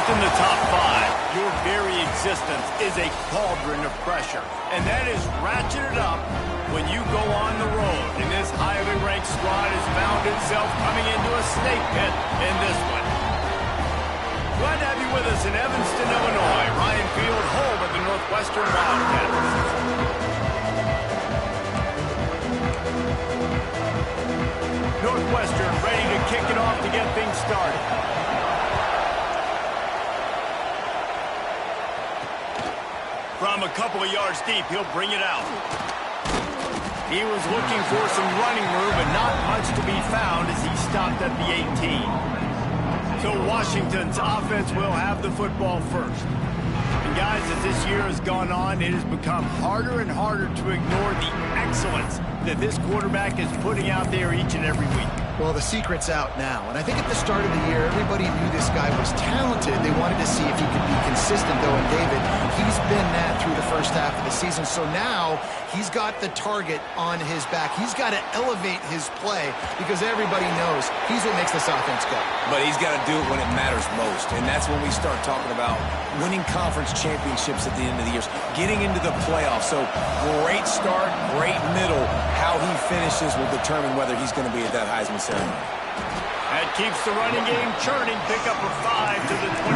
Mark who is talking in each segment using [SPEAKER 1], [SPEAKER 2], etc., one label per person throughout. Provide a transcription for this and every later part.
[SPEAKER 1] in the top five, your very existence is a cauldron of pressure. And that is ratcheted up when you go on the road. And this highly ranked squad has found itself coming into a snake pit in this one. Glad to have you with us in Evanston, Illinois. Ryan Field, home of the Northwestern Wildcats. Northwestern ready to kick it off to get things started. From a couple of yards deep, he'll bring it out. He was looking for some running room, but not much to be found as he stopped at the 18. So Washington's offense will have the football first. And guys, as this year has gone on, it has become harder and harder to ignore the excellence that this quarterback is putting out there each and every week.
[SPEAKER 2] Well, the secret's out now, and I think at the start of the year, everybody knew this guy was talented. They wanted to see if he could be consistent, though, and David, he's been that through the first half of the season. So now he's got the target on his back. He's got to elevate his play because everybody knows he's what makes this offense go.
[SPEAKER 3] But he's got to do it when it matters most, and that's when we start talking about winning conference championships at the end of the year, getting into the playoffs. So great start, great middle. How he finishes will determine whether he's going to be at that Heisman ceremony.
[SPEAKER 1] That keeps the running game churning. Pick up a 5 to the 23.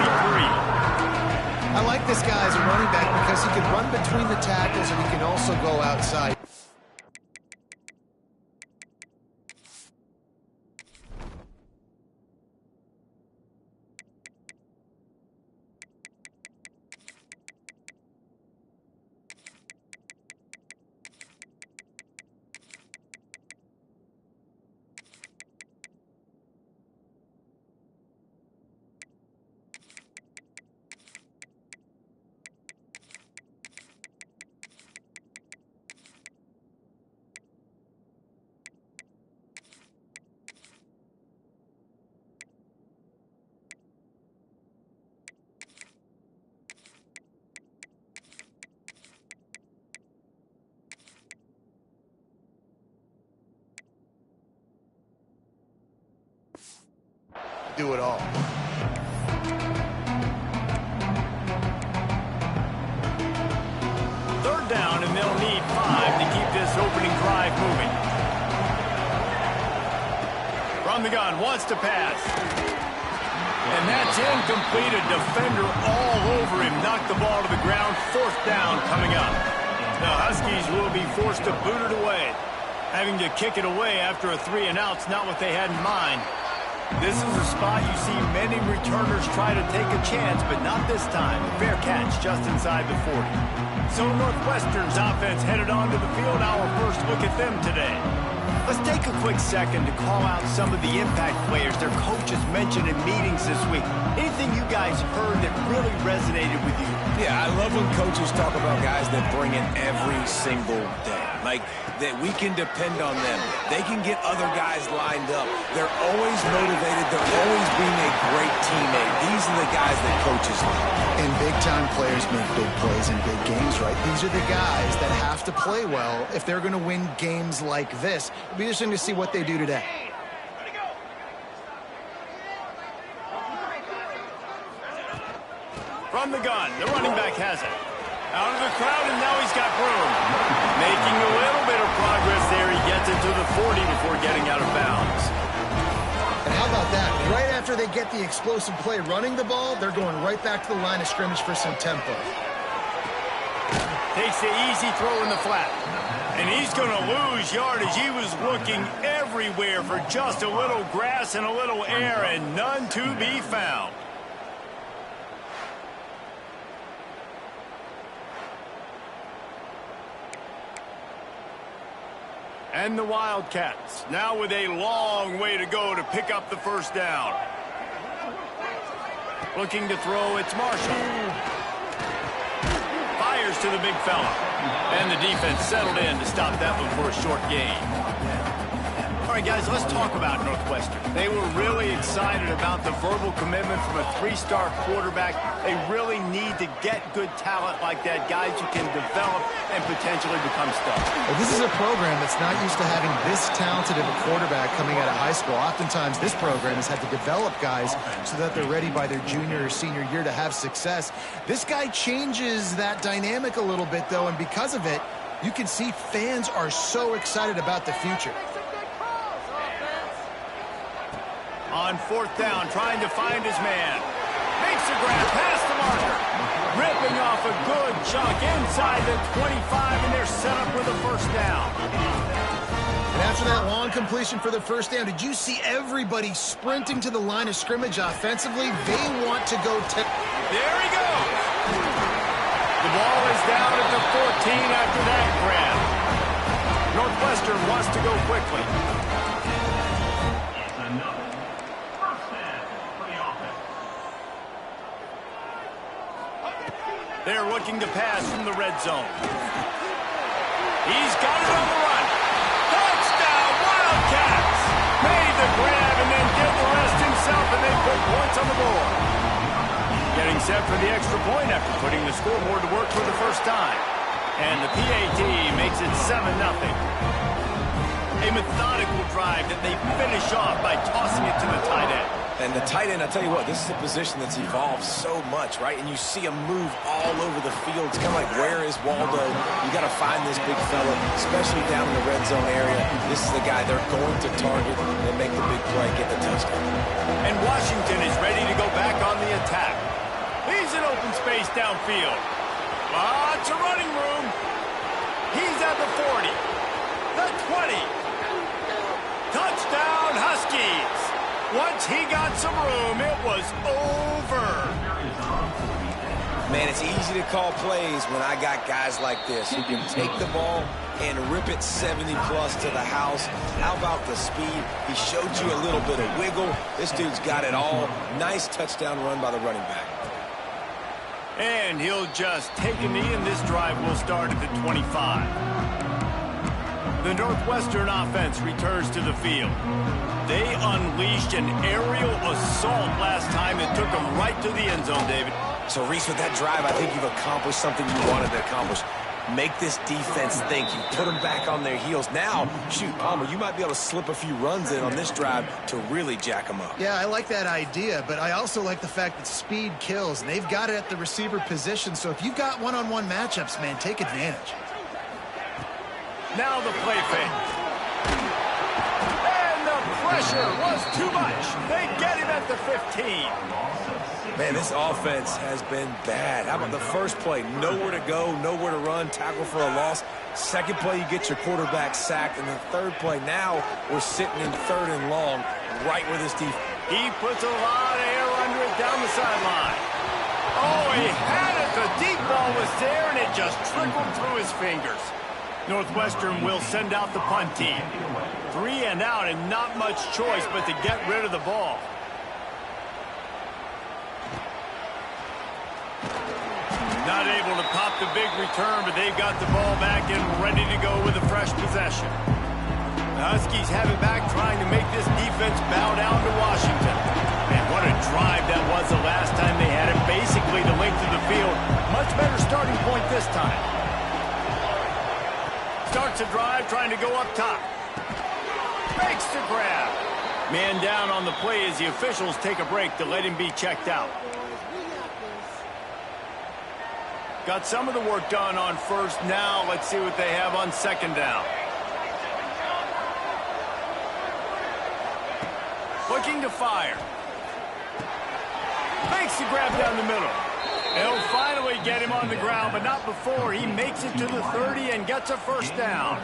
[SPEAKER 2] I like this guy as a running back because he can run between the tackles and he can also go outside. Do it all.
[SPEAKER 1] Third down, and they'll need 5 to keep this opening drive moving. From the gun, wants to pass. And that's incomplete. A defender all over him. Knocked the ball to the ground. Fourth down coming up. The Huskies will be forced to boot it away. Having to kick it away after a 3-and-out's not what they had in mind. This is a spot you see many returners try to take a chance, but not this time. Fair catch just inside the 40. So Northwestern's offense headed onto the field. Our first look at them today. Let's take a quick second to call out some of the impact players their coaches mentioned in meetings this week. Anything you guys heard that really resonated with you?
[SPEAKER 3] Yeah, I love when coaches talk about guys that bring it every single day. Like, that we can depend on them. They can get other guys lined up. They're always motivated. They're always being a great teammate. These are the guys that coaches love.
[SPEAKER 2] And big-time players make big plays in big games, right? These are the guys that have to play well if they're going to win games like this. It'll be interesting to see what they do today.
[SPEAKER 1] From the gun, the running back has it. Out of the crowd, and now he's got room. Making a little bit of progress there. He gets it to the 40 before getting out of bounds.
[SPEAKER 2] And how about that? Right after they get the explosive play running the ball, they're going right back to the line of scrimmage for some tempo.
[SPEAKER 1] Takes the easy throw in the flat. And he's going to lose yardage. He was looking everywhere for just a little grass and a little air, and none to be found. And the Wildcats, now with a long way to go to pick up the first down. Looking to throw, it's Marshall. Fires to the big fella. And the defense settled in to stop that one for a short gain. All right, guys, let's talk about Northwestern. They were really excited about the verbal commitment from a 3-star quarterback. They really need to get good talent like that, guys who can develop and potentially become stars.
[SPEAKER 2] Well, this is a program that's not used to having this talented of a quarterback coming out of high school. Oftentimes, this program has had to develop guys so that they're ready by their junior or senior year to have success. This guy changes that dynamic a little bit, though, and because of it, you can see fans are so excited about the future.
[SPEAKER 1] On 4th down, trying to find his man. Makes a grab past the marker. Ripping off a good chunk inside the 25, and they're set up with a 1st down.
[SPEAKER 2] And after that long completion for the 1st down, did you see everybody sprinting to the line of scrimmage offensively? They want to go
[SPEAKER 1] There he goes. The ball is down at the 14 after that grab. Northwestern wants to go quickly. They're looking to pass from the red zone. He's got it on the run. Touchdown, Wildcats! Made the grab and then did the rest himself, and they put points on the board. Getting set for the extra point after putting the scoreboard to work for the first time. And the PAT makes it 7-0. A methodical drive that they finish off by tossing it to the tight end.
[SPEAKER 3] And the tight end, I tell you what, this is a position that's evolved so much, right? And you see him move all over the field. It's kind of like, where is Waldo? You got to find this big fella, especially down in the red zone area. This is the guy they're going to target and make the big play, get the touchdown.
[SPEAKER 1] And Washington is ready to go back on the attack. He's in open space downfield. Lots of running room. He's at the 40, the 20. Touchdown, Huskies. Once he got some room, it was over.
[SPEAKER 3] Man, it's easy to call plays when I got guys like this who can take the ball and rip it 70-plus to the house. How about the speed? He showed you a little bit of wiggle. This dude's got it all. Nice touchdown run by the running back.
[SPEAKER 1] And he'll just take a knee, and this drive will start at the 25. The Northwestern offense returns to the field. They unleashed an aerial assault last time that took them right to the end zone, David.
[SPEAKER 3] So, Reese, with that drive, I think you've accomplished something you wanted to accomplish. Make this defense think. You put them back on their heels. Now, shoot, Palmer, you might be able to slip a few runs in on this drive to really jack them up.
[SPEAKER 2] Yeah, I like that idea, but I also like the fact that speed kills, and they've got it at the receiver position. So if you've got one-on-one matchups, man, take advantage.
[SPEAKER 1] Now the play fake. And the pressure was too much. They get him at the 15.
[SPEAKER 3] Man, this offense has been bad. How about the first play? Nowhere to go, nowhere to run, tackle for a loss. Second play, you get your quarterback sacked. And the third play, now we're sitting in 3rd and long, right where this defense.
[SPEAKER 1] He puts a lot of air under it down the sideline. Oh, he had it. The deep ball was there, and it just trickled through his fingers. Northwestern will send out the punt team. 3 and out, and not much choice but to get rid of the ball. Not able to pop the big return, but they've got the ball back and ready to go with a fresh possession. The Huskies have it back, trying to make this defense bow down to Washington. And what a drive that was the last time they had it. Basically the length of the field. Much better starting point this time. Starts a drive, trying to go up top. Makes the grab. Man down on the play as the officials take a break to let him be checked out. Got some of the work done on 1st. Now let's see what they have on 2nd down. Looking to fire. Makes the grab down the middle. They'll finally get him on the ground, but not before he makes it to the 30 and gets a 1st down.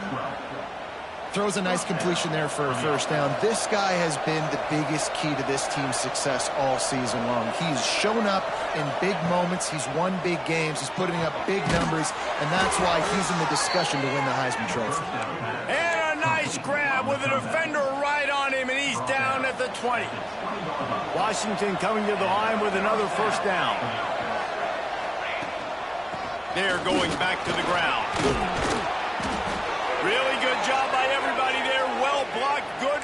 [SPEAKER 2] Throws a nice completion there for a 1st down. This guy has been the biggest key to this team's success all season long. He's shown up in big moments. He's won big games. He's putting up big numbers, and that's why he's in the discussion to win the Heisman Trophy.
[SPEAKER 1] And a nice grab with a defender right on him, and he's down at the 20. Washington coming to the line with another 1st down. They're going back to the ground. Really good job by everybody there. Well blocked, good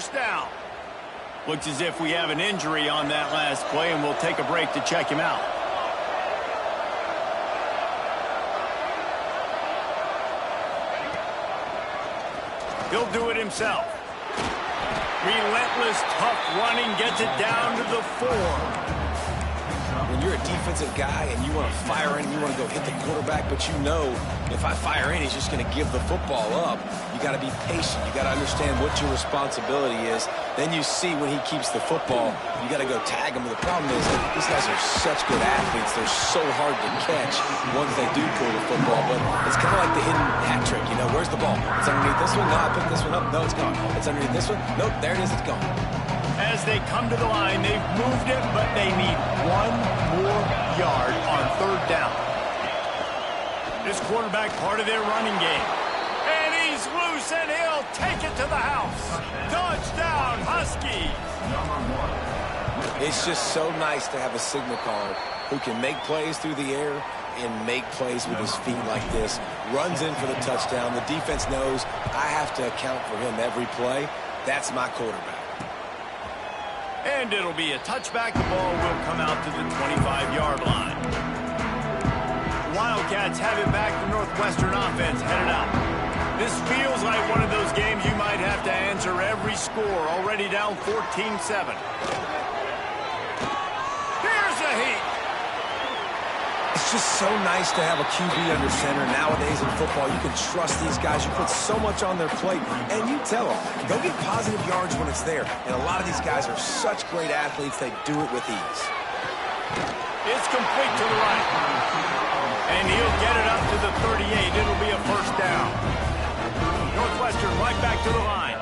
[SPEAKER 1] first down. Looks as if we have an injury on that last play, and we'll take a break to check him out. He'll do it himself. Relentless, tough running, gets it down to the 4.
[SPEAKER 3] When you're a defensive guy and you want to fire in, you want to go hit the quarterback, but you know if I fire in, he's just going to give the football up. You got to be patient. You got to understand what your responsibility is. Then you see when he keeps the football, you got to go tag him. But the problem is these guys are such good athletes. They're so hard to catch once they do pull the football. But it's kind of like the hidden hat trick. You know, where's the ball? It's underneath this one. No, I picked this one up. No, it's gone. It's underneath this one. Nope, there it is. It's gone.
[SPEAKER 1] As they come to the line, they've moved it, but they need one more yard on third down. This quarterback part of their running game. And he's loose, and he'll take it to the house. Touchdown, Huskies.
[SPEAKER 3] It's just so nice to have a signal caller who can make plays through the air and make plays with his feet like this. Runs in for the touchdown. The defense knows I have to account for him every play. That's my quarterback.
[SPEAKER 1] And it'll be a touchback. The ball will come out to the 25-yard line. The Wildcats have it back. The Northwestern offense headed out. This feels like one of those games you might have to answer every score. Already down 14-7. Here's a heat.
[SPEAKER 3] It's just so nice to have a QB under center. Nowadays in football, you can trust these guys. You put so much on their plate, and you tell them, go get positive yards when it's there. And a lot of these guys are such great athletes, they do it with ease.
[SPEAKER 1] It's complete to the right. And he'll get it up to the 38. It'll be a first down. Northwestern right back to the line.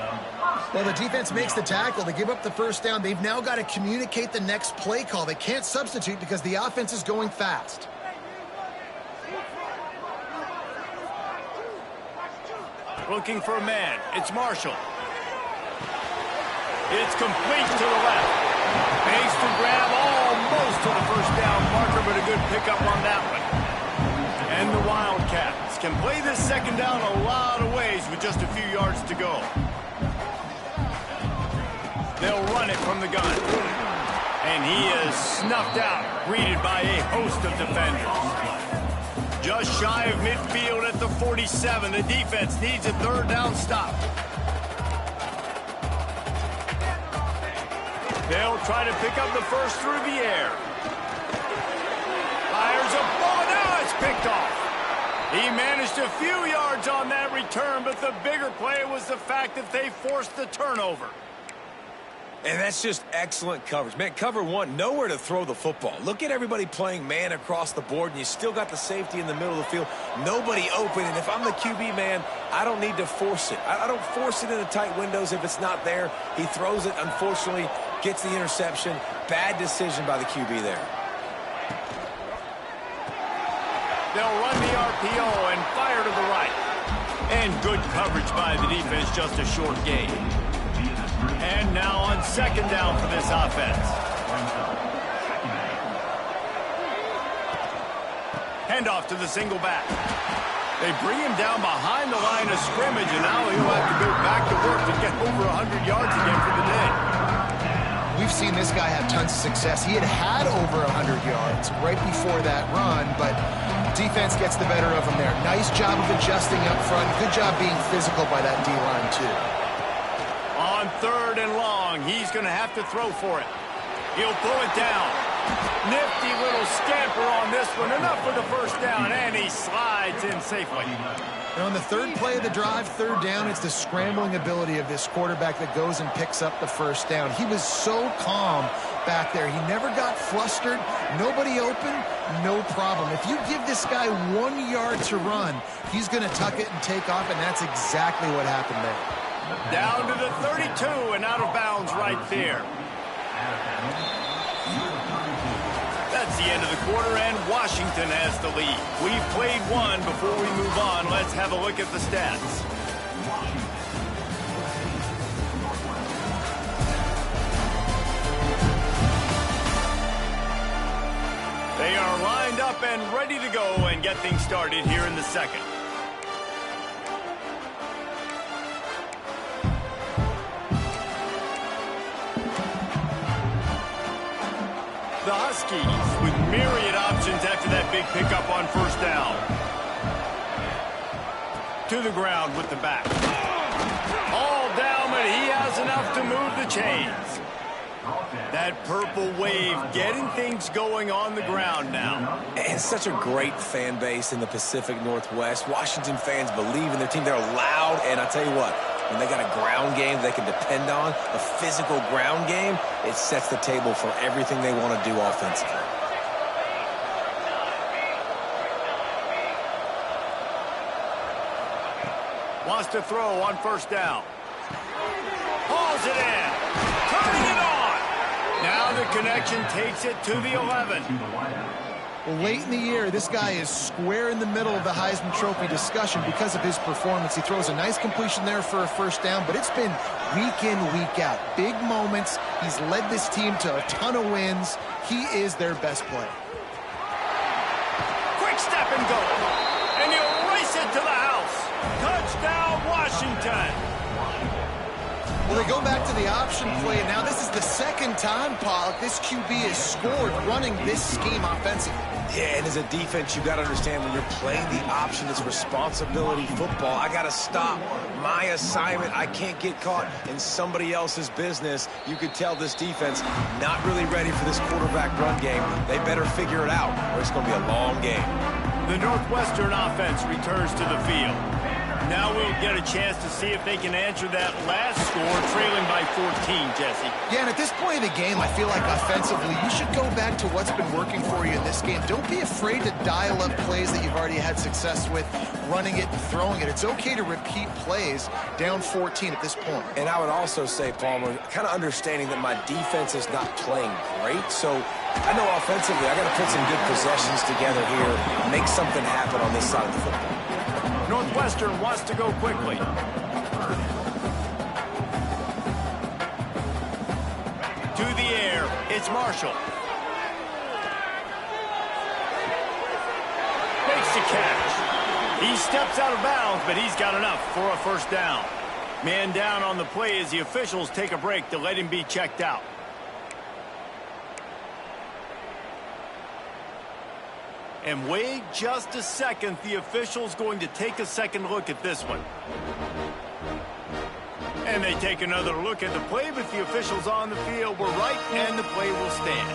[SPEAKER 2] Well, the defense makes the tackle. They give up the first down. They've now got to communicate the next play call. They can't substitute because the offense is going fast.
[SPEAKER 1] Looking for a man. It's Marshall. It's complete to the left. Makes the grab almost to the first down marker, but a good pickup on that one. And the Wildcats can play this second down a lot of ways with just a few yards to go. They'll run it from the gun. And he is snuffed out, greeted by a host of defenders. Just shy of midfield at the 47. The defense needs a third down stop. They'll try to pick up the first through the air. Fires a ball. Now it's picked off. He managed a few yards on that return, but the bigger play was the fact that they forced the turnover.
[SPEAKER 3] And that's just excellent coverage. Man, cover one, nowhere to throw the football. Look at everybody playing man across the board, and you still got the safety in the middle of the field. Nobody open, and if I'm the QB, man, I don't need to force it. I don't force it into tight windows if it's not there. He throws it, unfortunately, gets the interception. Bad decision by the QB there.
[SPEAKER 1] They'll run the RPO and fire to the right. And good coverage by the defense, just a short gain. And now on second down for this offense. Handoff to the single back. They bring him down behind the line of scrimmage, and now he'll have to go back to work to get over 100 yards again for the day.
[SPEAKER 2] We've seen this guy have tons of success. He had over 100 yards right before that run, but defense gets the better of him there. Nice job of adjusting up front. Good job being physical by that D-line, too.
[SPEAKER 1] On third and long, he's going to have to throw for it. He'll pull it down. Nifty little scamper on this one. Enough for the first down, and he slides in safely.
[SPEAKER 2] And on the third play of the drive, third down, it's the scrambling ability of this quarterback that goes and picks up the first down. He was so calm back there. He never got flustered. Nobody open, no problem. If you give this guy 1 yard to run, he's going to tuck it and take off, and that's exactly what happened there.
[SPEAKER 1] Down to the 32 and out of bounds right there. That's the end of the quarter, and Washington has the lead. We've played one. Before we move on, let's have a look at the stats. They are lined up and ready to go and get things started here in the second. Huskies with myriad options after that big pickup on first down. To the ground with the back. All down, but he has enough to move the chains. That purple wave getting things going on the ground now.
[SPEAKER 3] And such a great fan base in the Pacific Northwest. Washington fans believe in their team. They're loud, and I tell you what, when they got a ground game they can depend on, a physical ground game, it sets the table for everything they want to do offensively.
[SPEAKER 1] Wants to throw on first down. Hauls it in. Turning it on. Now the connection takes it to the 11.
[SPEAKER 2] Well, late in the year, this guy is square in the middle of the Heisman Trophy discussion because of his performance. He throws a nice completion there for a first down, but it's been week in, week out. Big moments. He's led this team to a ton of wins. He is their best player.
[SPEAKER 1] Quick step and go. And he'll race it to the house. Touchdown, Washington.
[SPEAKER 2] Well, they go back to the option play, and now this is the second time, Pollock, this QB has scored running this scheme offensively.
[SPEAKER 3] Yeah, and as a defense, you got to understand when you're playing the option, it's responsibility football. I got to stop my assignment. I can't get caught in somebody else's business. You could tell this defense not really ready for this quarterback run game. They better figure it out, or it's going to be a long game.
[SPEAKER 1] The Northwestern offense returns to the field. Now we'll get a chance to see if they can answer that last score, trailing by 14, Jesse.
[SPEAKER 2] Yeah, and at this point of the game, I feel like offensively, you should go back to what's been working for you in this game. Don't be afraid to dial up plays that you've already had success with, running it and throwing it. It's okay to repeat plays down 14 at this point.
[SPEAKER 3] And I would also say, Palmer, kind of understanding that my defense is not playing great, so I know offensively I got to put some good possessions together here, make something happen on this side of the football.
[SPEAKER 1] Northwestern wants to go quickly. To the air, it's Marshall. Makes the catch. He steps out of bounds, but he's got enough for a first down. Man down on the play as the officials take a break to let him be checked out. And wait just a second. The official's going to take a second look at this one. And they take another look at the play, but the officials on the field were right, and the play will stand.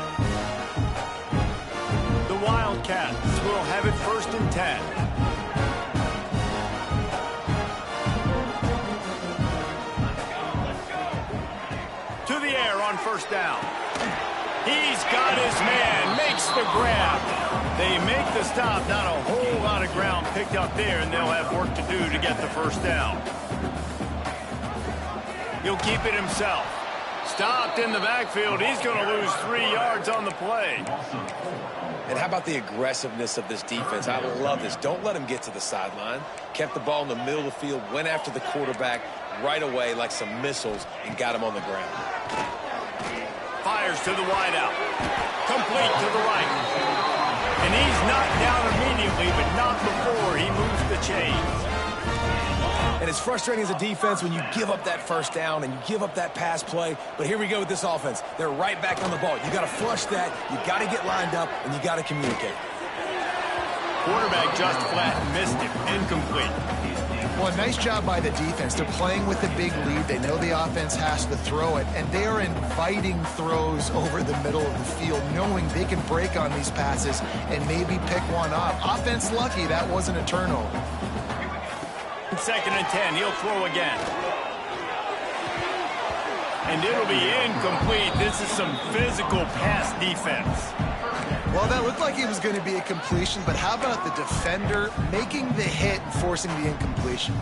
[SPEAKER 1] The Wildcats will have it 1st and 10. To the air on first down. He's got his man, makes the grab. They make the stop, not a whole lot of ground picked up there, and they'll have work to do to get the first down. He'll keep it himself. Stopped in the backfield. He's going to lose 3 yards on the play.
[SPEAKER 3] And how about the aggressiveness of this defense? I love this. Don't let him get to the sideline. Kept the ball in the middle of the field, went after the quarterback right away like some missiles, and got him on the ground.
[SPEAKER 1] Fires to the wideout. Complete to the right. And he's knocked down immediately, but not before he moves the chains.
[SPEAKER 3] And it's frustrating as a defense when you give up that first down and you give up that pass play. But here we go with this offense. They're right back on the ball. You got to flush that. You got to get lined up, and you got to communicate.
[SPEAKER 1] Quarterback just flat missed it. Incomplete.
[SPEAKER 2] Well, nice job by the defense. They're playing with a big lead. They know the offense has to throw it, and they are inviting throws over the middle of the field, knowing they can break on these passes and maybe pick one off. Offense lucky that wasn't a turnover.
[SPEAKER 1] 2nd and 10. He'll throw again. And it'll be incomplete. This is some physical pass defense.
[SPEAKER 2] Well, that looked like it was going to be a completion, but how about the defender making the hit and forcing the incompletion?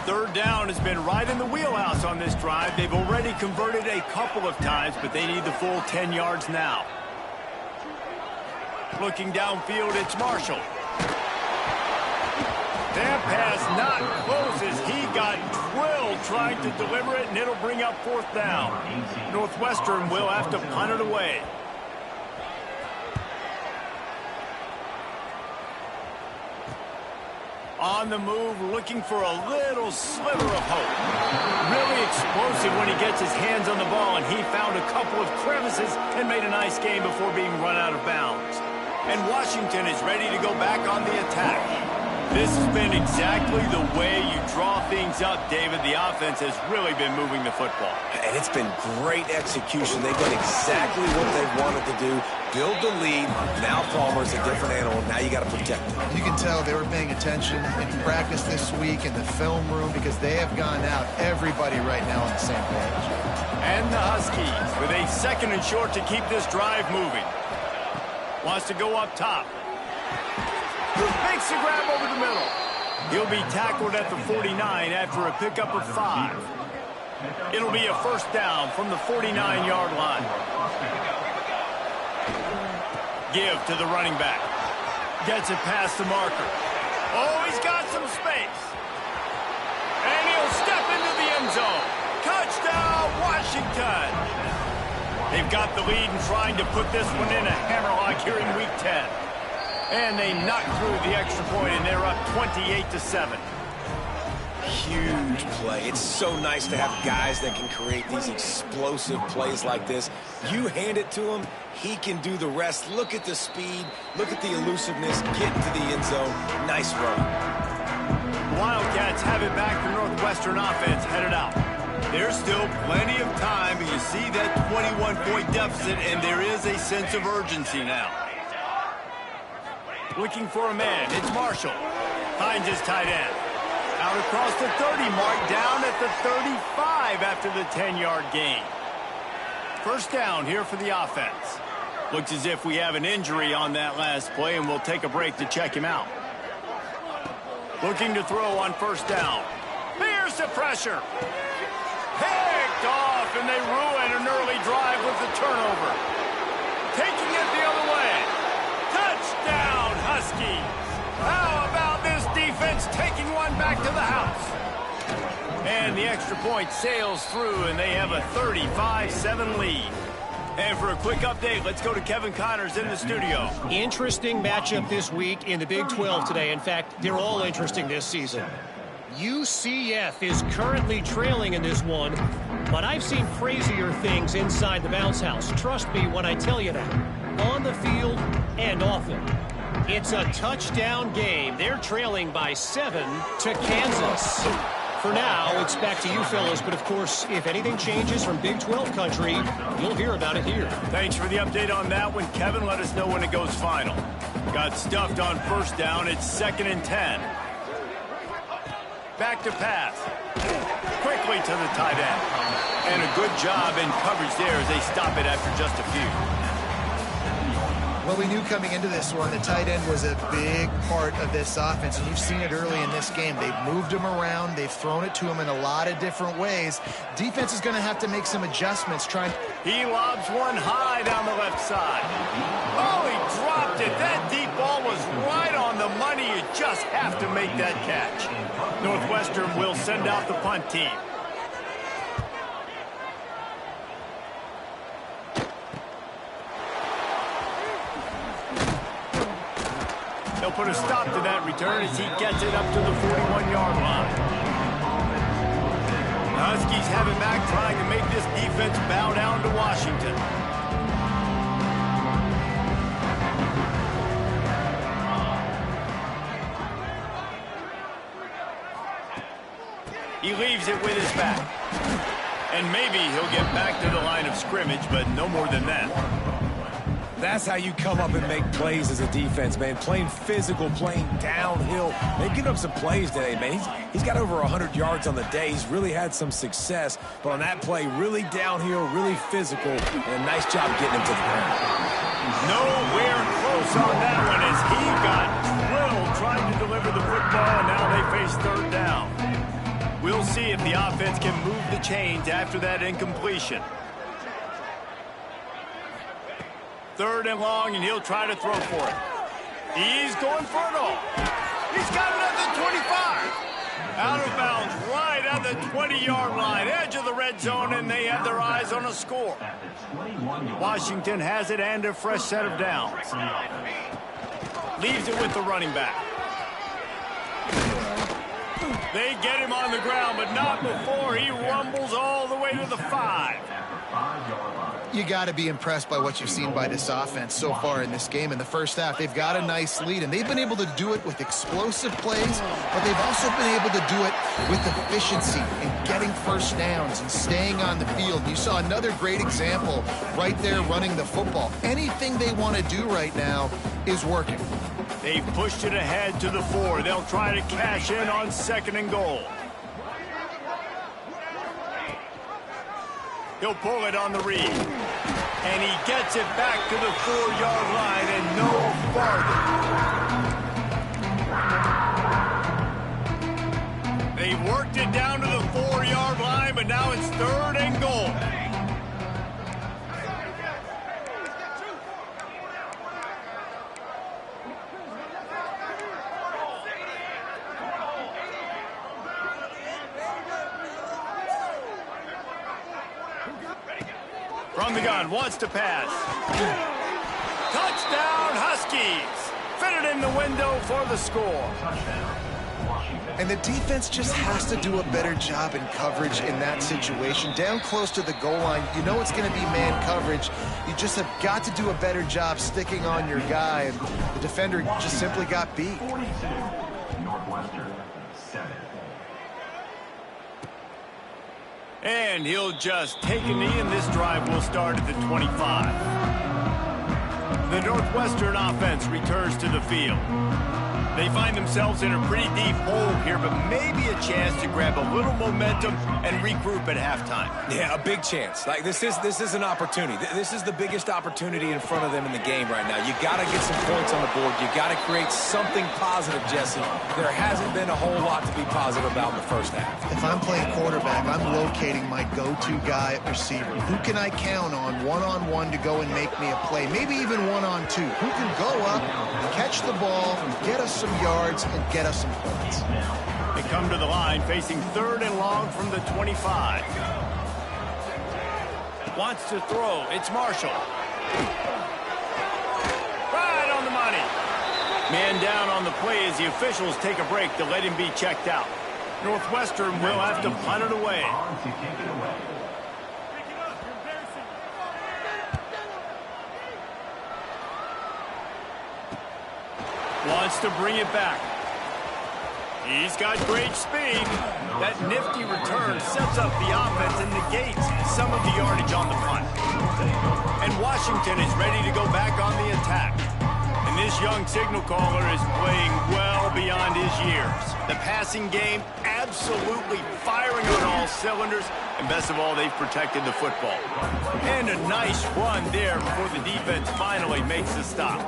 [SPEAKER 1] Third down has been right in the wheelhouse on this drive. They've already converted a couple of times, but they need the full 10 yards now. Looking downfield, it's Marshall. That pass not close as he got drilled trying to deliver it, and it'll bring up 4th down. Northwestern will have to punt it away. On the move, looking for a little sliver of hope. Really explosive when he gets his hands on the ball, and he found a couple of crevices and made a nice game before being run out of bounds. And Washington is ready to go back on the attack. This has been exactly the way you draw things up, David. The offense has really been moving the football.
[SPEAKER 3] And it's been great execution. They've done exactly what they wanted to do. Build the lead. Now Palmer's a different animal. Now you got to protect him.
[SPEAKER 2] You can tell they were paying attention in practice this week in the film room because they have gone out, everybody right now on the same page.
[SPEAKER 1] And the Huskies with a 2nd and short to keep this drive moving. Wants to go up top. Makes the grab over the middle. He'll be tackled at the 49 after a pickup of 5. It'll be a 1st down from the 49-yard line. Give to the running back. Gets it past the marker. Oh, he's got some space. And he'll step into the end zone. Touchdown, Washington. They've got the lead and trying to put this one in a hammerlock here in Week 10. And they knock through the extra point, and they're up 28-7.
[SPEAKER 3] Huge play. It's so nice to have guys that can create these explosive plays like this. You hand it to him, he can do the rest. Look at the speed. Look at the elusiveness. Get into the end zone. Nice run.
[SPEAKER 1] Wildcats have it back. The Northwestern offense headed out. There's still plenty of time, but you see that 21-point deficit, and there is a sense of urgency now. Looking for a man. It's Marshall. Finds his tight end. Out across the 30 mark, down at the 35 after the 10-yard gain. 1st down here for the offense. Looks as if we have an injury on that last play, and we'll take a break to check him out. Looking to throw on 1st down. Here's the pressure. Picked off, and they ruin an early drive with the turnover. Taking it the other way. Touchdown, Huskies. How about this defense taking one back to the house? And the extra point sails through, and they have a 35-7 lead. And for a quick update, let's go to Kevin Connors in the studio.
[SPEAKER 4] Interesting matchup this week in the Big 12 today. In fact, they're all interesting this season. UCF is currently trailing in this one, but I've seen crazier things inside the bounce house. Trust me when I tell you that. On the field and off it. It's a touchdown game. They're trailing by 7 to Kansas. For now, it's back to you fellas, but of course, if anything changes from Big 12 country, you'll hear about it here.
[SPEAKER 1] Thanks for the update on that one, Kevin. Let us know when it goes final. Got stuffed on 1st down. It's 2nd and 10. Back to pass. Quickly to the tight end. And a good job in coverage there as they stop it after just a few.
[SPEAKER 2] Well, we knew coming into this one, the tight end was a big part of this offense, and you've seen it early in this game. They've moved him around. They've thrown it to him in a lot of different ways. Defense is going to have to make some adjustments.
[SPEAKER 1] He lobs one high down the left side. Oh, he dropped it. That deep ball was right on the money. You just have to make that catch. Northwestern will send out the punt team. They'll put a stop to that return as he gets it up to the 41-yard line. The Huskies have it back, trying to make this defense bow down to Washington. He leaves it with his back. And maybe he'll get back to the line of scrimmage, but no more than that.
[SPEAKER 3] That's how you come up and make plays as a defense, man. Playing physical, playing downhill. They've given up some plays today, man. He's got over 100 yards on the day. He's really had some success. But on that play, really downhill, really physical, and a nice job getting him to the ground.
[SPEAKER 1] Nowhere close on that one as he got drilled trying to deliver the football, and now they face 3rd down. We'll see if the offense can move the chains after that incompletion. 3rd and long, and he'll try to throw for it. He's going for it all. He's got it at the 25. Out of bounds right at the 20-yard line, edge of the red zone, and they have their eyes on a score. Washington has it and a fresh set of downs. Leaves it with the running back. They get him on the ground, but not before he rumbles all the way to the 5.
[SPEAKER 2] You got to be impressed by what you've seen by this offense so far in this game. In the first half, they've got a nice lead, and they've been able to do it with explosive plays, but they've also been able to do it with efficiency and getting first downs and staying on the field. You saw another great example right there running the football. Anything they want to do right now is working.
[SPEAKER 1] They've pushed it ahead to the 4. They'll try to cash in on 2nd and goal. He'll pull it on the read. And he gets it back to the 4-yard line and no farther. They've worked it down to the 4-yard line, but now it's 3rd and goal. From the gun, wants to pass. Touchdown, Huskies! Fitted in the window for the score.
[SPEAKER 2] And the defense just has to do a better job in coverage in that situation. Down close to the goal line, you know it's going to be man coverage. You just have got to do a better job sticking on your guy, and the defender just simply got beat.
[SPEAKER 5] 42, Northwestern, 7.
[SPEAKER 1] And he'll just take a knee, and this drive will start at the 25. The Northwestern offense returns to the field. They find themselves in a pretty deep hole here, but maybe a chance to grab a little momentum and regroup at halftime.
[SPEAKER 3] Yeah, a big chance. Like this is an opportunity. This is the biggest opportunity in front of them in the game right now. You got to get some points on the board. You got to create something positive, Jesse. There hasn't been a whole lot to be positive about in the first half.
[SPEAKER 2] If I'm playing quarterback, I'm locating my go-to guy at receiver. Who can I count on one-on-one to go and make me a play? Maybe even one-on-two. Who can go up, catch the ball, get us some yards, and get us some points.
[SPEAKER 1] They come to the line facing 3rd and long from the 25. Wants to throw. It's Marshall. Right on the money. Man down on the play as the officials take a break to let him be checked out. Northwestern will have to punt it away. Wants to bring it back. He's got great speed. That nifty return sets up the offense and negates some of the yardage on the punt. And Washington is ready to go back on the attack. And this young signal caller is playing well beyond his years. The passing game absolutely firing on all cylinders. And best of all, they've protected the football. And a nice run there before the defense finally makes the stop.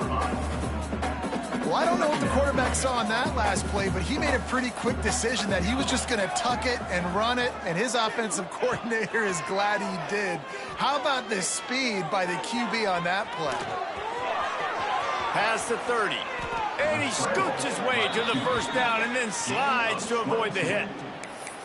[SPEAKER 2] Well, I don't know what the quarterback saw on that last play, but he made a pretty quick decision that he was just going to tuck it and run it, and his offensive coordinator is glad he did. How about the speed by the QB on that play?
[SPEAKER 1] Past the 30. And he scoots his way to the first down and then slides to avoid the hit.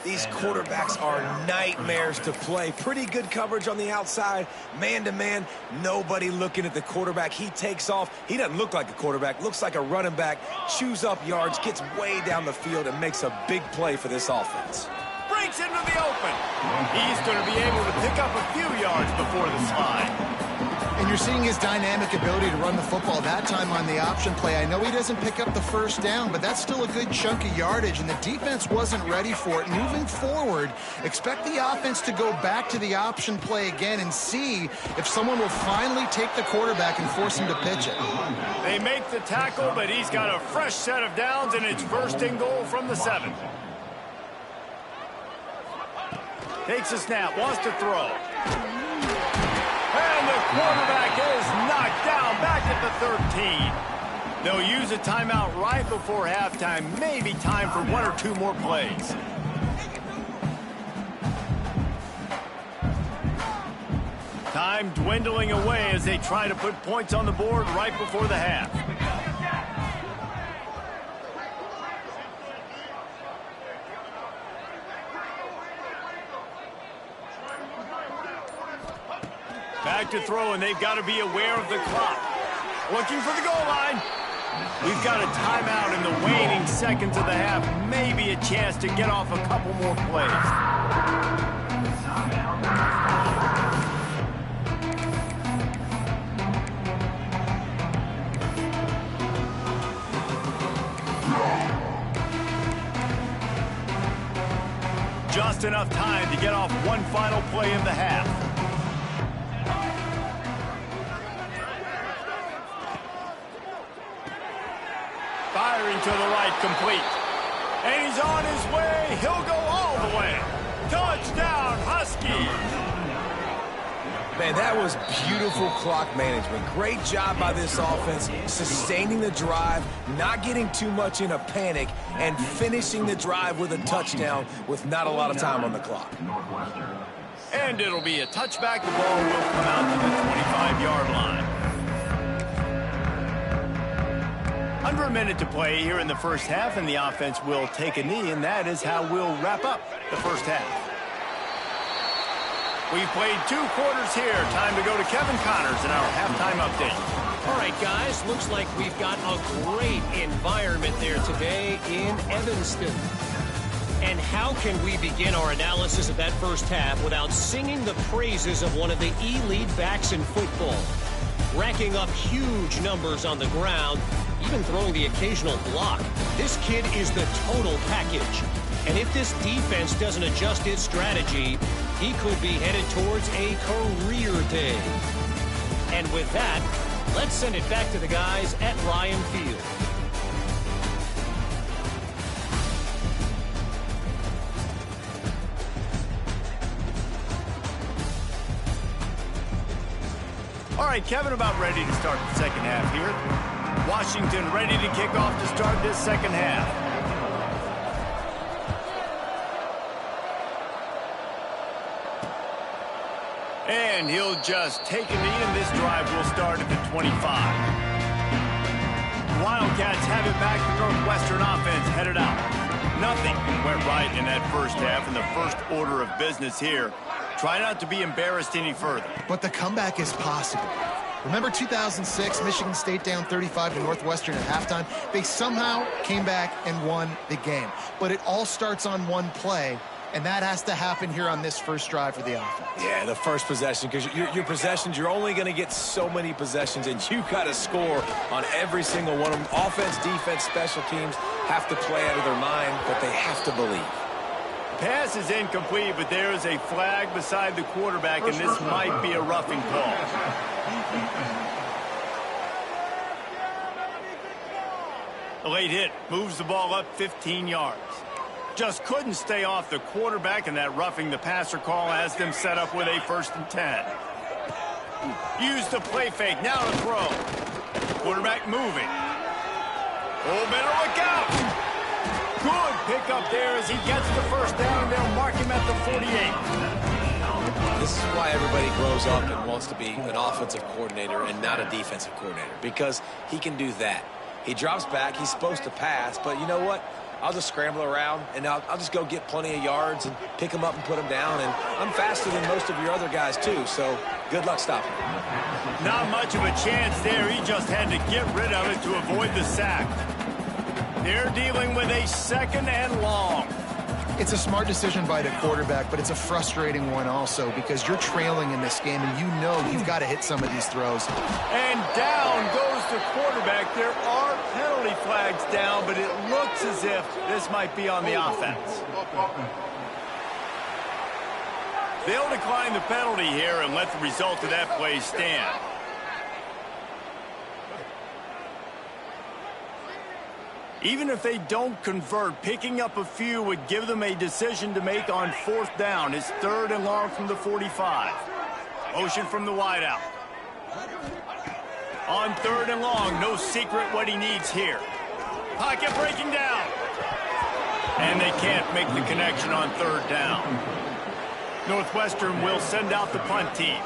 [SPEAKER 3] These quarterbacks are nightmares to play. Pretty good coverage on the outside. Man-to-man, nobody looking at the quarterback. He takes off. He doesn't look like a quarterback. Looks like a running back. Chews up yards, gets way down the field, and makes a big play for this offense.
[SPEAKER 1] Breaks into the open. He's going to be able to pick up a few yards before the slide.
[SPEAKER 2] And you're seeing his dynamic ability to run the football that time on the option play. I know he doesn't pick up the first down, but that's still a good chunk of yardage, and the defense wasn't ready for it. Moving forward, expect the offense to go back to the option play again and see if someone will finally take the quarterback and force him to pitch it.
[SPEAKER 1] They make the tackle, but he's got a fresh set of downs, and it's 1st and goal from the 7. Takes a snap, wants to throw. And the quarterback is knocked down back at the 13. They'll use a timeout right before halftime. Maybe time for 1 or 2 more plays. Time dwindling away as they try to put points on the board right before the half. Back to throw, and they've got to be aware of the clock. Looking for the goal line. We've got a timeout in the waning seconds of the half. Maybe a chance to get off a couple more plays. Just enough time to get off one final play of the half. Firing to the right, complete. And he's on his way. He'll go all the way. Touchdown, Huskies.
[SPEAKER 3] Man, that was beautiful clock management. Great job by this offense, sustaining the drive, not getting too much in a panic, and finishing the drive with a touchdown with not a lot of time on the clock.
[SPEAKER 1] And it'll be a touchback. The ball will come out to the 25-yard line. Under a minute to play here in the first half, and the offense will take a knee, and that is how we'll wrap up the first half. We've played 2 quarters here. Time to go to Kevin Connors in our halftime update.
[SPEAKER 4] All right, guys, looks like we've got a great environment there today in Evanston. And how can we begin our analysis of that first half without singing the praises of one of the elite backs in football? Racking up huge numbers on the ground, even throwing the occasional block. This kid is the total package. And if this defense doesn't adjust its strategy, he could be headed towards a career day. And with that, let's send it back to the guys at Ryan Field.
[SPEAKER 1] All right, Kevin, about ready to start the second half here. Washington ready to kick off to start this second half. And he'll just take a knee, and this drive will start at the 25. The Wildcats have it back. The Northwestern offense headed out. Nothing went right in that first half, and the first order of business here. Try not to be embarrassed any further.
[SPEAKER 2] But the comeback is possible. Remember 2006, Michigan State down 35 to Northwestern at halftime? They somehow came back and won the game. But it all starts on one play. And that has to happen here on this first drive for the offense.
[SPEAKER 3] Yeah, the first possession, because your possessions, you're only going to get so many possessions, and you got to score on every single one of them. Offense, defense, special teams have to play out of their mind, but they have to believe.
[SPEAKER 1] Pass is incomplete, but there is a flag beside the quarterback, and this might be a roughing call. The late hit moves the ball up 15 yards. Just couldn't stay off the quarterback, and that roughing the passer call has them set up with a 1st and 10. Used the play fake, now to throw. Quarterback moving. Oh, better look out. Good pickup there as he gets the first down, and they'll mark him at the 48.
[SPEAKER 3] This is why everybody grows up and wants to be an offensive coordinator and not a defensive coordinator, because he can do that. He drops back, he's supposed to pass, but you know what? I'll just scramble around, and I'll just go get plenty of yards and pick them up and put them down. And I'm faster than most of your other guys, too, so good luck stopping him.
[SPEAKER 1] Not much of a chance there. He just had to get rid of it to avoid the sack. They're dealing with a 2nd and long.
[SPEAKER 2] It's a smart decision by the quarterback, but it's a frustrating one also because you're trailing in this game, and you know you've got to hit some of these throws.
[SPEAKER 1] And down goes the quarterback. There are penalty flags down, but it looks as if this might be on the offense. They'll decline the penalty here and let the result of that play stand. Even if they don't convert, picking up a few would give them a decision to make on 4th down. It's 3rd and long from the 45. Motion from the wideout. On 3rd and long, no secret what he needs here. Pocket breaking down. And they can't make the connection on 3rd down. Northwestern will send out the punt team.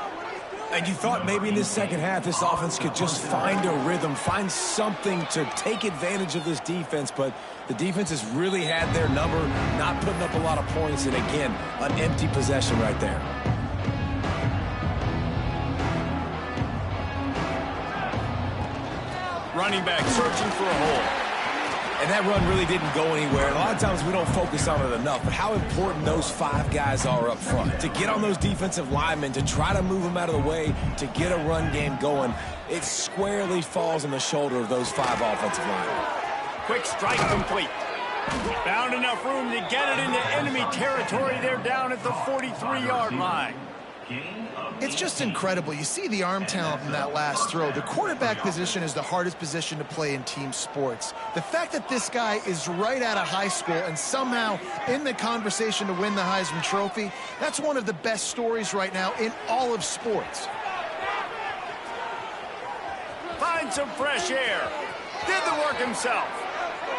[SPEAKER 3] And you thought maybe in this second half this offense could just find a rhythm, find something to take advantage of this defense, but the defense has really had their number, not putting up a lot of points, and again, an empty possession right there.
[SPEAKER 1] Running back searching for a hole.
[SPEAKER 3] And that run really didn't go anywhere. And a lot of times we don't focus on it enough, but how important those 5 guys are up front. To get on those defensive linemen, to try to move them out of the way, to get a run game going, it squarely falls on the shoulder of those 5 offensive linemen.
[SPEAKER 1] Quick strike complete. Found enough room to get it into enemy territory. They're down at the 43-yard line.
[SPEAKER 2] It's just incredible. You see the arm talent in that last throw. The quarterback position is the hardest position to play in team sports. The fact that this guy is right out of high school and somehow in the conversation to win the Heisman Trophy, that's one of the best stories right now in all of sports.
[SPEAKER 1] Find some fresh air. Did the work himself.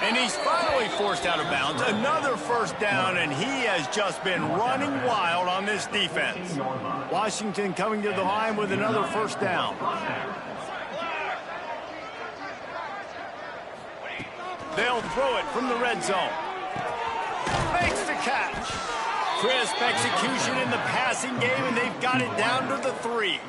[SPEAKER 1] And he's finally forced out of bounds. Another first down, and he has just been running wild on this defense. Washington coming to the line with another first down. They'll throw it from the red zone. Makes the catch. Crisp execution in the passing game, and they've got it down to the 3.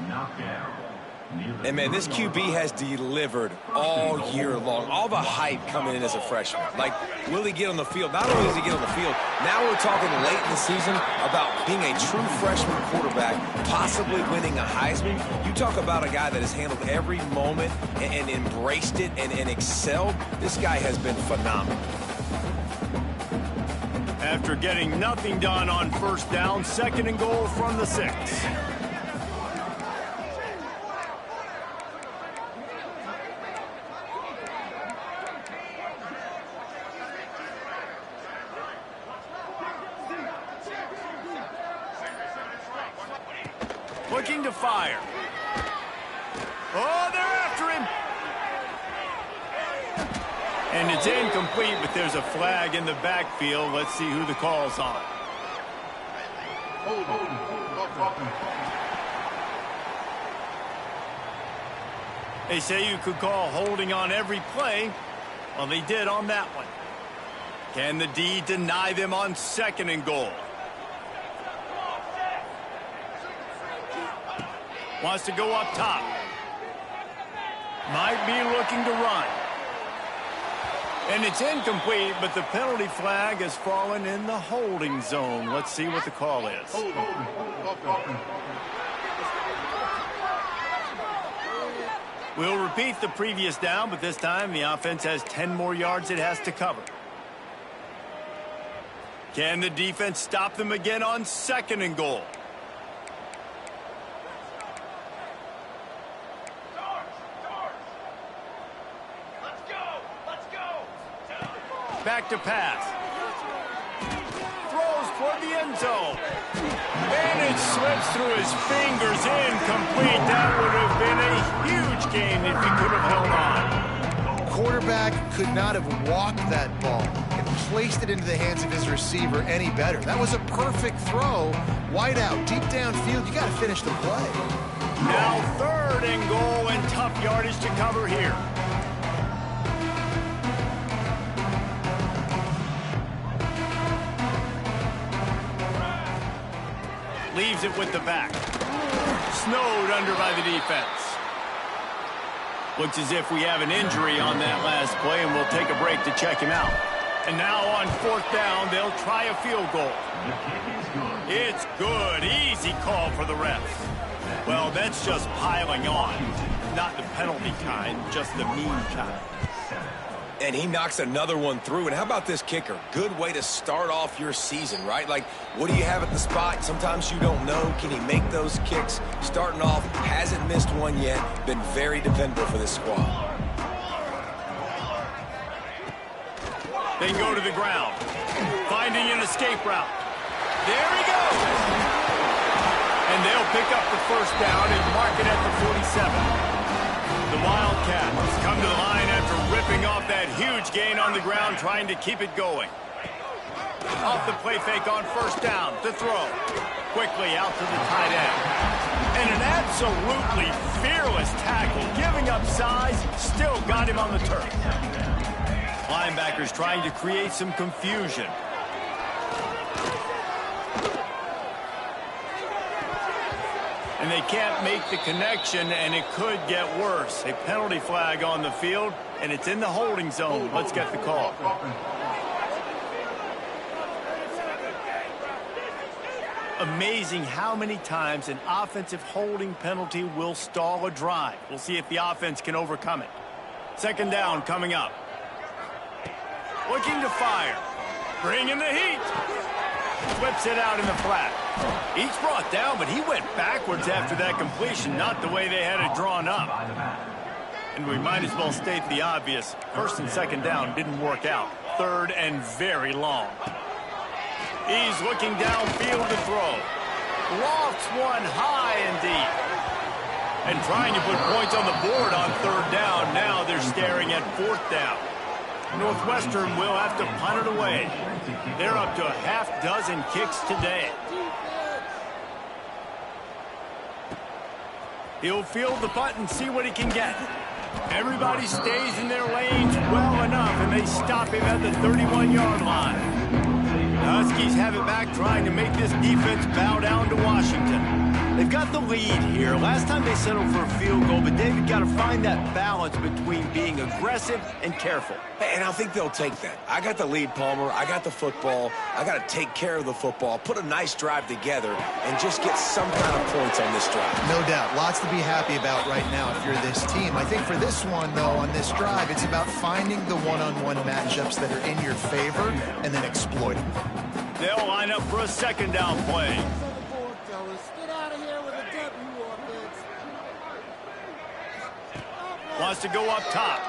[SPEAKER 3] And, man, this QB has delivered all year long. All the hype coming in as a freshman. Like, will he get on the field? Not only does he get on the field, now we're talking late in the season about being a true freshman quarterback, possibly winning a Heisman. You talk about a guy that has handled every moment and embraced it and excelled. This guy has been phenomenal.
[SPEAKER 1] After getting nothing done on first down, 2nd and goal from the 6. Looking to fire. Oh, they're after him. And it's incomplete, but there's a flag in the backfield. Let's see who the call's on. They say you could call holding on every play. Well, they did on that one. Can the D deny them on 2nd and goal? Wants to go up top. Might be looking to run. And it's incomplete, but the penalty flag has fallen in the holding zone. Let's see what the call is. We'll repeat the previous down, but this time the offense has 10 more yards it has to cover. Can the defense stop them again on 2nd and goal? Back to pass. Throws toward the end zone. And it slips through his fingers. Incomplete. That would have been a huge gain if he could have held on.
[SPEAKER 2] Quarterback could not have walked that ball and placed it into the hands of his receiver any better. That was a perfect throw. Wide out, deep downfield. You got to finish the play.
[SPEAKER 1] Now 3rd and goal and tough yardage to cover here. Leaves it with the back. Snowed under by the defense. Looks as if we have an injury on that last play, and we'll take a break to check him out. And now on 4th down, they'll try a field goal. It's good. Easy call for the refs. Well, that's just piling on. Not the penalty kind, just the mean kind.
[SPEAKER 3] And he knocks another one through. And how about this kicker? Good way to start off your season, right? Like, what do you have at the spot? Sometimes you don't know. Can he make those kicks? Starting off, hasn't missed one yet. Been very dependable for this squad.
[SPEAKER 1] They go to the ground. Finding an escape route. There he goes. And they'll pick up the first down and mark it at the 47. The Wildcats come to the line after ripping off that huge gain on the ground, trying to keep it going. Off the play fake on first down, to throw. Quickly out to the tight end. And an absolutely fearless tackle, giving up size, still got him on the turf. Linebackers trying to create some confusion. And they can't make the connection, and it could get worse. A penalty flag on the field, and it's in the holding zone. Let's get the call. Amazing how many times an offensive holding penalty will stall a drive. We'll see if the offense can overcome it. Second down coming up. Looking to fire. Bringing the heat. Whips it out in the flat. He's brought down, but he went backwards after that completion, not the way they had it drawn up. And we might as well state the obvious. First and second down didn't work out. Third and very long. He's looking downfield to throw. Lofts one high and deep. And trying to put points on the board on third down. Now they're staring at fourth down. Northwestern will have to punt it away. They're up to a half dozen kicks today. He'll field the punt and see what he can get. Everybody stays in their lanes well enough, and they stop him at the 31-yard line. The Huskies have it back, trying to make this defense bow down to Washington. They've got the lead here. Last time they settled for a field goal, but David got to find that balance between being aggressive and careful.
[SPEAKER 3] And I think they'll take that. I got the lead, Palmer. I got the football. I got to take care of the football, put a nice drive together, and just get some kind of points on this drive.
[SPEAKER 2] No doubt. Lots to be happy about right now if you're this team. I think for this one, though, on this drive, it's about finding the one-on-one matchups that are in your favor and then exploiting them.
[SPEAKER 1] They'll line up for a second down play. Wants to go up top.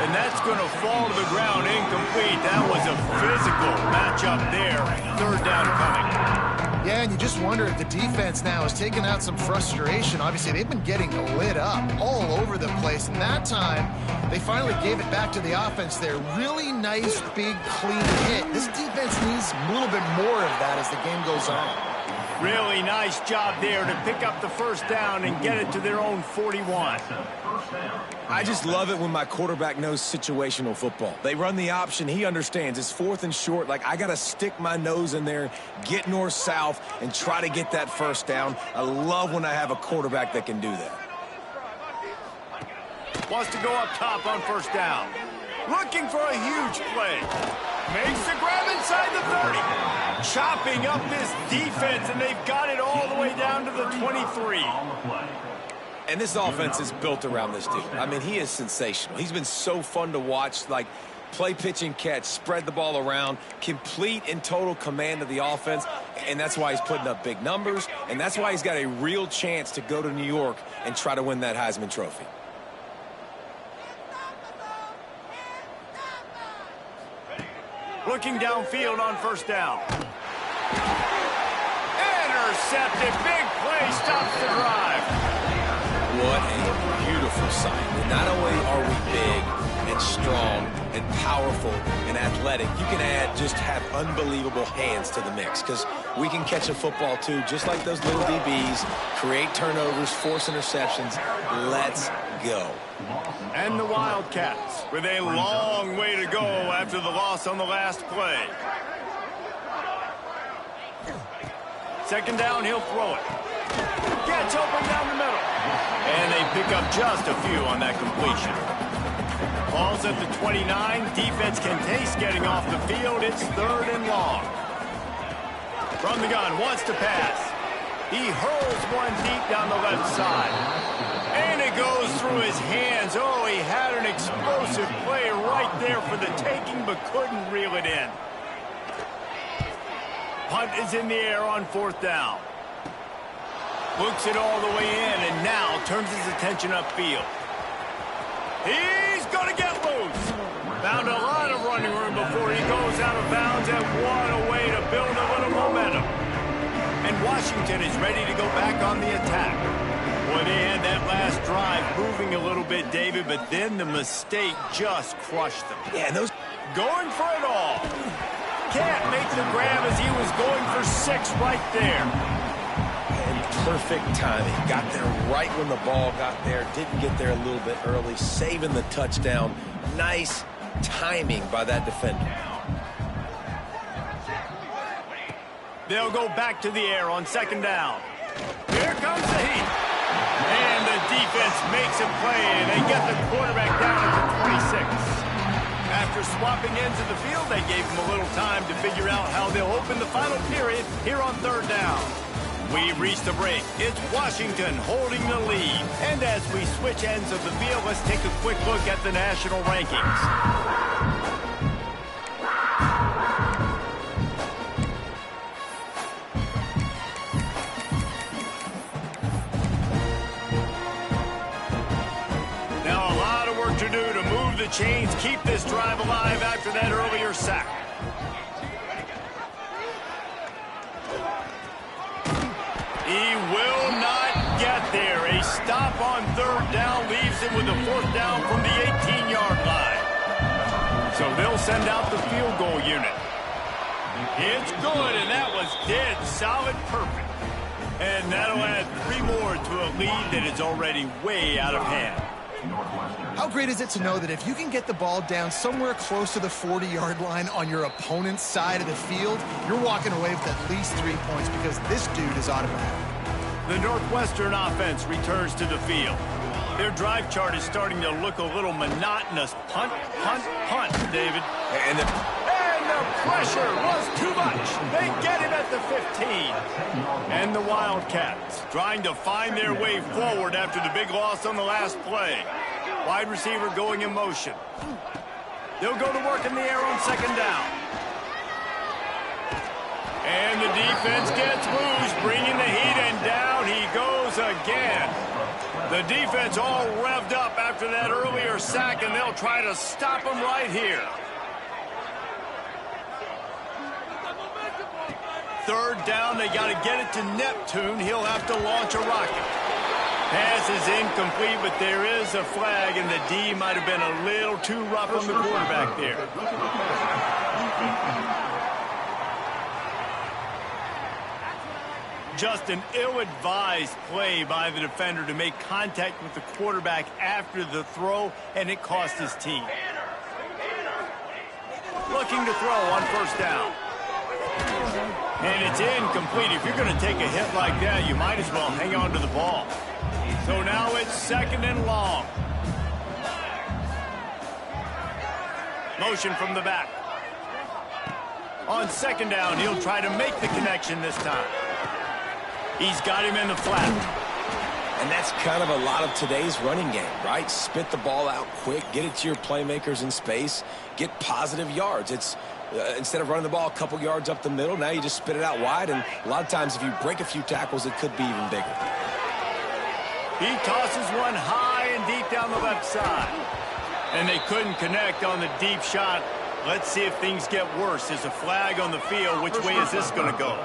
[SPEAKER 1] And that's going to fall to the ground incomplete. That was a physical matchup there. Third down coming.
[SPEAKER 2] Yeah, and you just wonder if the defense now has taken out some frustration. Obviously, they've been getting lit up all over the place. And that time, they finally gave it back to the offense there. Really nice, big, clean hit. This defense needs a little bit more of that as the game goes on.
[SPEAKER 1] Really nice job there to pick up the first down and get it to their own 41.
[SPEAKER 3] I just love it when my quarterback knows situational football. They run the option. He understands. It's fourth and short. Like, I got to stick my nose in there, get north-south, and try to get that first down. I love when I have a quarterback that can do that.
[SPEAKER 1] Wants to go up top on first down. Looking for a huge play. Makes the grab inside the 30. Chopping up this defense, and they've got it all the way down to the 23.
[SPEAKER 3] And this offense is built around this dude. I mean, he is sensational. He's been so fun to watch, like play, pitch, and catch, spread the ball around, complete and total command of the offense, and that's why he's putting up big numbers, and that's why he's got a real chance to go to New York and try to win that Heisman Trophy.
[SPEAKER 1] Looking downfield on first down. Intercepted. Big play. Stops the drive.
[SPEAKER 3] What a beautiful sight. And not only are we big and strong and powerful and athletic, you can just have unbelievable hands to the mix, because we can catch a football too, just like those little DBs, create turnovers, force interceptions. Let's go.
[SPEAKER 1] And the Wildcats with a long way to go after the loss on the last play. Second down, he'll throw it. Gets open down the middle. And they pick up just a few on that completion. Ball's at the 29. Defense can taste getting off the field. It's third and long. From the gun, wants to pass. He hurls one deep down the left side. And it goes through his hands. Oh, he had an explosive play right there for the taking, but couldn't reel it in. Punt is in the air on fourth down. Looks it all the way in, and now turns his attention upfield. He's going to get loose. Found a lot of running room before he goes out of bounds, and what a way to build a little momentum. And Washington is ready to go back on the attack. Boy, they had that last drive moving a little bit, David, but then the mistake just crushed them.
[SPEAKER 3] Yeah, those
[SPEAKER 1] going for it all. Can't make the grab as he was going for 6 right there.
[SPEAKER 3] And perfect timing. Got there right when the ball got there. Didn't get there a little bit early, saving the touchdown. Nice timing by that defender.
[SPEAKER 1] They'll go back to the air on second down. Here comes the heat. And the defense makes a play, and they get the quarterback down at the 26. After swapping ends of the field, they gave him a little time to figure out how they'll open the final period here on third down. We've reached the break. It's Washington holding the lead. And as we switch ends of the field, let's take a quick look at the national rankings. To do to move the chains, keep this drive alive after that earlier sack. He will not get there. A stop on third down leaves him with a fourth down from the 18-yard line. So they'll send out the field goal unit. It's good, and that was dead solid perfect. And that'll add 3 more to a lead that is already way out of hand.
[SPEAKER 2] How great is it to know that if you can get the ball down somewhere close to the 40-yard line on your opponent's side of the field, you're walking away with at least 3 points because this dude is automatic.
[SPEAKER 1] The Northwestern offense returns to the field. Their drive chart is starting to look a little monotonous. Punt, punt, punt, David. And the pressure was too much. They get him at the 15. And the Wildcats trying to find their way forward after the big loss on the last play. Wide receiver going in motion. They'll go to work in the air on second down. And the defense gets loose, bringing the heat, and down he goes again. The defense all revved up after that earlier sack, and they'll try to stop him right here. Third down, they got to get it to Neptune. He'll have to launch a rocket. Pass is incomplete, but there is a flag, and the D might have been a little too rough on the quarterback there. Just an ill-advised play by the defender to make contact with the quarterback after the throw, and it cost his team. Looking to throw on first down. And it's incomplete. If you're going to take a hit like that, you might as well hang on to the ball. So now it's second and long. Motion from the back. On second down, he'll try to make the connection this time. He's got him in the flat.
[SPEAKER 3] And that's kind of a lot of today's running game, right? Spit the ball out quick, get it to your playmakers in space, get positive yards. It's instead of running the ball a couple yards up the middle, now you just spit it out wide, and a lot of times if you break a few tackles, it could be even bigger.
[SPEAKER 1] He tosses one high and deep down the left side. And they couldn't connect on the deep shot. Let's see if things get worse. There's a flag on the field. Which way is this going to go?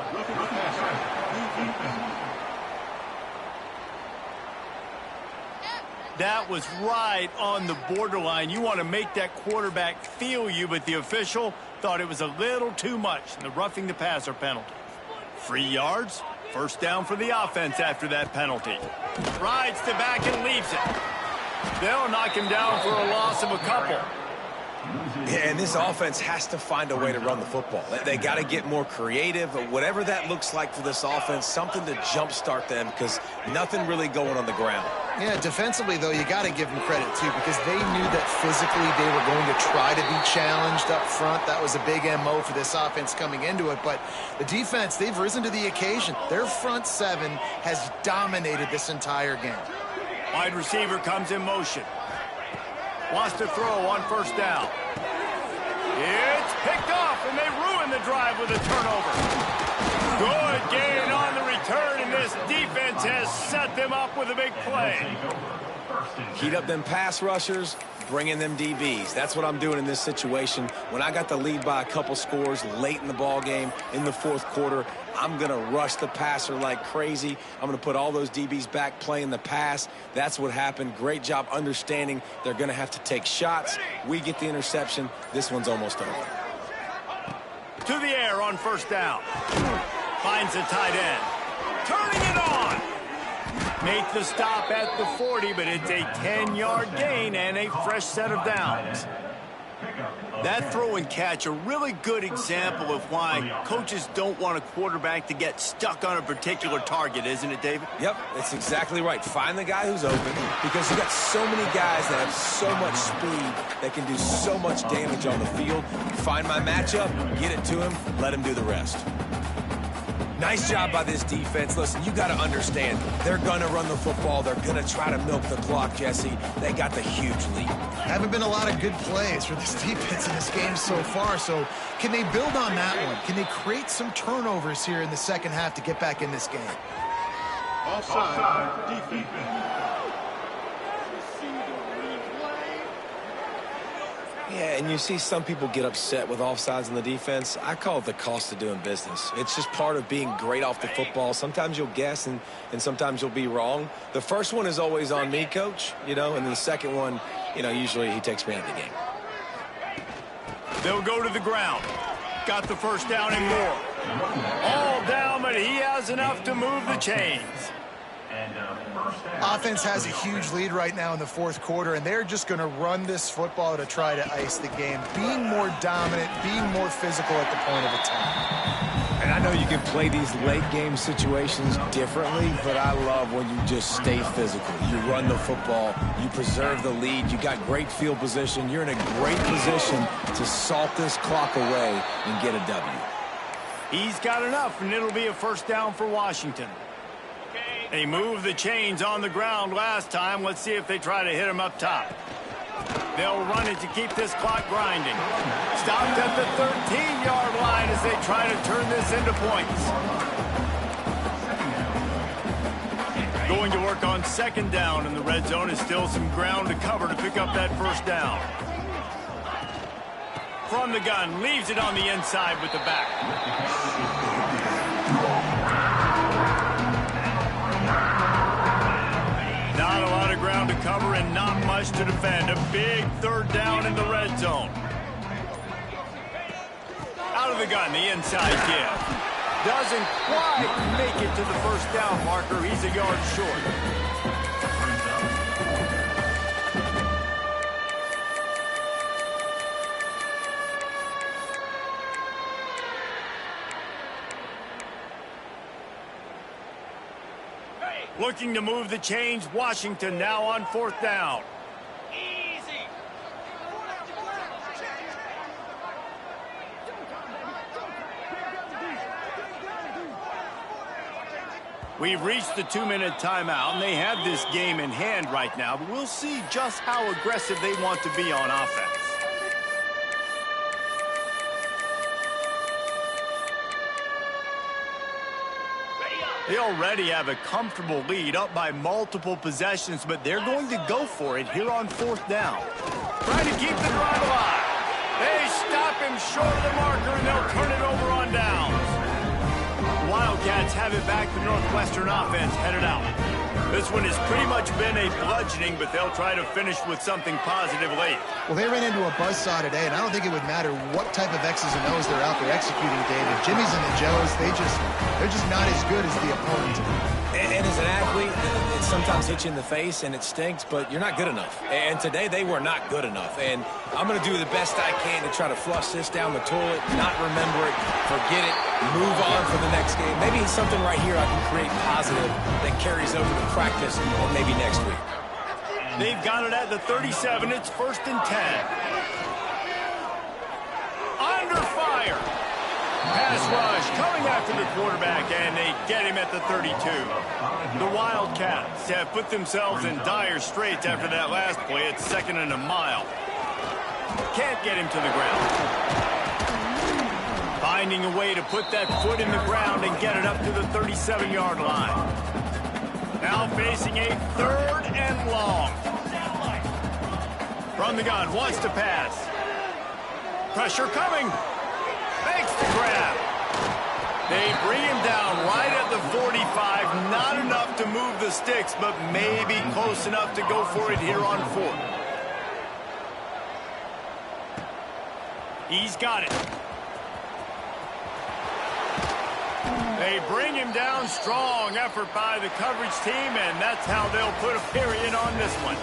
[SPEAKER 1] That was right on the borderline. You want to make that quarterback feel you, but the official thought it was a little too much. The roughing the passer penalty. 3 yards, first down for the offense after that penalty. Rides to back and leaves it. They'll knock him down for a loss of a couple.
[SPEAKER 3] Yeah, and this offense has to find a way to run the football. They got to get more creative, whatever that looks like for this offense, something to jumpstart them because nothing really going on the ground.
[SPEAKER 2] Yeah, defensively, though, you got to give them credit, too, because they knew that physically they were going to try to be challenged up front. That was a big MO for this offense coming into it. But the defense, they've risen to the occasion. Their front seven has dominated this entire game.
[SPEAKER 1] Wide receiver comes in motion. Wants to throw on first down. It's picked off, and they ruin the drive with a turnover. Good gain on the return, and this defense has set them up with a big play.
[SPEAKER 3] Heat up them pass rushers, bring in them DBs. That's what I'm doing in this situation. When I got the lead by a couple scores late in the ball game, in the fourth quarter, I'm going to rush the passer like crazy. I'm going to put all those DBs back playing the pass. That's what happened. Great job understanding they're going to have to take shots. We get the interception. This one's almost over.
[SPEAKER 1] To the air on first down. Finds the tight end. Turning it on. Make the stop at the 40, but it's a 10-yard gain and a fresh set of downs. That throw and catch, a really good example of why coaches don't want a quarterback to get stuck on a particular target, isn't it, David?
[SPEAKER 3] Yep, that's exactly right. Find the guy who's open, because you got so many guys that have so much speed that can do so much damage on the field. Find my matchup, get it to him, let him do the rest. Nice job by this defense. Listen, you got to understand, they're going to run the football. They're going to try to milk the clock, Jesse. They got the huge lead.
[SPEAKER 2] Haven't been a lot of good plays for this defense in this game so far, so can they build on that one? Can they create some turnovers here in the second half to get back in this game?
[SPEAKER 5] Offside, defense.
[SPEAKER 3] Yeah, and you see some people get upset with offsides in the defense. I call it the cost of doing business. It's just part of being great off the football. Sometimes you'll guess and sometimes you'll be wrong. The first one is always on me, Coach, and then the second one, usually he takes me out of the game.
[SPEAKER 1] They'll go to the ground. Got the first down and more. All down, but he has enough to move the chains.
[SPEAKER 2] Offense has a huge lead right now in the fourth quarter, and they're just going to run this football to try to ice the game, being more dominant, being more physical at the point of attack.
[SPEAKER 3] And I know you can play these late game situations differently, but I love when you just stay physical. You run the football, you preserve the lead, you got great field position, you're in a great position to salt this clock away and get a W.
[SPEAKER 1] He's got enough, and it'll be a first down for Washington. They moved the chains on the ground last time. Let's see if they try to hit him up top. They'll run it to keep this clock grinding. Stopped at the 13-yard line as they try to turn this into points. Going to work on second down in the red zone. Is still some ground to cover to pick up that first down. From the gun, leaves it on the inside with the back. Not a lot of ground to cover and not much to defend. A big third down in the red zone. Out of the gun, the inside give. Doesn't quite make it to the first down marker. He's a yard short. Looking to move the chains. Washington now on fourth down. Easy. We've reached the 2-minute timeout, and they have this game in hand right now, but we'll see just how aggressive they want to be on offense. They already have a comfortable lead, up by multiple possessions, but they're going to go for it here on fourth down. Trying to keep the drive alive. They stop him short of the marker, and they'll turn it over on downs. The Wildcats have it back. The Northwestern offense headed out. This one has pretty much been a bludgeoning, but they'll try to finish with something positive late.
[SPEAKER 2] Well, they ran into a buzzsaw today, and I don't think it would matter what type of X's and O's they're out there executing, David. Jimmy's and the Joes, they're just not as good as the opponent.
[SPEAKER 3] And as an athlete, it sometimes hits you in the face and it stinks, but you're not good enough. And today they were not good enough. And I'm going to do the best I can to try to flush this down the toilet, not remember it, forget it, move on for the next game. Maybe something right here I can create positive that carries over to practice and maybe next week.
[SPEAKER 1] They've got it at the 37. It's 1st and 10. Under fire. Pass rush coming after the quarterback, and they get him at the 32. The Wildcats have put themselves in dire straits after that last play. It's 2nd and a mile. Can't get him to the ground. Finding a way to put that foot in the ground and get it up to the 37-yard line. Now facing a 3rd and long. From the gun, wants to pass. Pressure coming. Makes the grab. They bring him down right at the 45. Not enough to move the sticks, but maybe close enough to go for it here on 4th. He's got it. They bring him down. Strong effort by the coverage team, and that's how they'll put a period on this one.